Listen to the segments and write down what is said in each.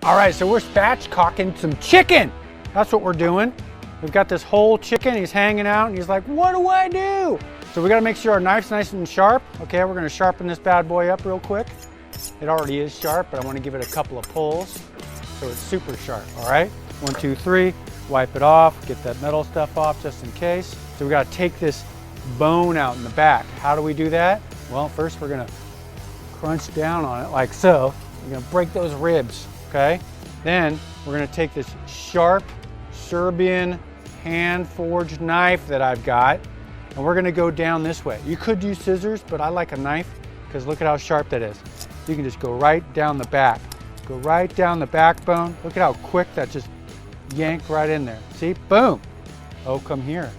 All right, so we're spatchcocking some chicken. That's what we're doing. We've got this whole chicken, he's hanging out, and he's like, what do I do? So we gotta make sure our knife's nice and sharp. Okay, we're gonna sharpen this bad boy up real quick. It already is sharp, but I wanna give it a couple of pulls so it's super sharp, all right? 1, 2, 3, wipe it off, get that metal stuff off just in case. So we gotta take this bone out in the back. How do we do that? Well, first we're gonna crunch down on it like so. We're gonna break those ribs, okay? Then we're gonna take this sharp Serbian hand-forged knife that I've got, and we're gonna go down this way. You could use scissors, but I like a knife because look at how sharp that is. You can just go right down the back. Go right down the backbone. Look at how quick that just yanked right in there. See, boom. Oh, come here.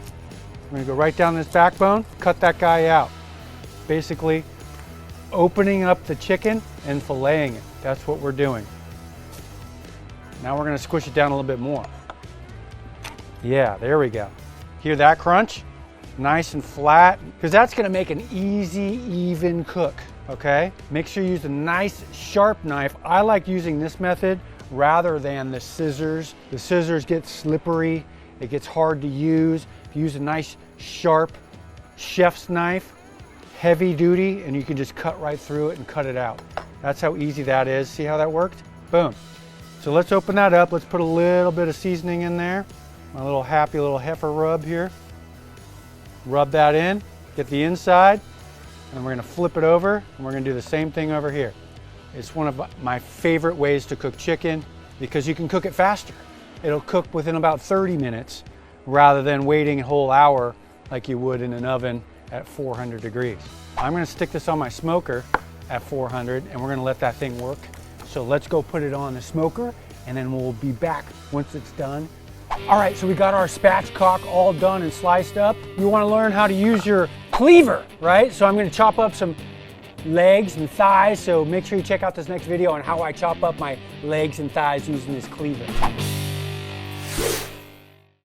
We're gonna go right down this backbone, cut that guy out. Basically, opening up the chicken and filleting it. That's what we're doing. Now we're gonna squish it down a little bit more. Yeah, there we go. Hear that crunch? Nice and flat, because that's gonna make an easy, even cook, okay? Make sure you use a nice, sharp knife. I like using this method rather than the scissors. The scissors get slippery, it gets hard to use. If you use a nice, sharp chef's knife, heavy duty, and you can just cut right through it and cut it out. That's how easy that is. See how that worked? Boom. So let's open that up. Let's put a little bit of seasoning in there. My little happy little heifer rub here. Rub that in, get the inside, and we're gonna flip it over, and we're gonna do the same thing over here. It's one of my favorite ways to cook chicken because you can cook it faster. It'll cook within about 30 minutes rather than waiting a whole hour like you would in an oven at 400 degrees. I'm gonna stick this on my smoker at 400 and we're gonna let that thing work. So let's go put it on the smoker and then we'll be back once it's done. All right, so we got our spatchcock all done and sliced up. You wanna learn how to use your cleaver, right? So I'm gonna chop up some legs and thighs, so make sure you check out this next video on how I chop up my legs and thighs using this cleaver.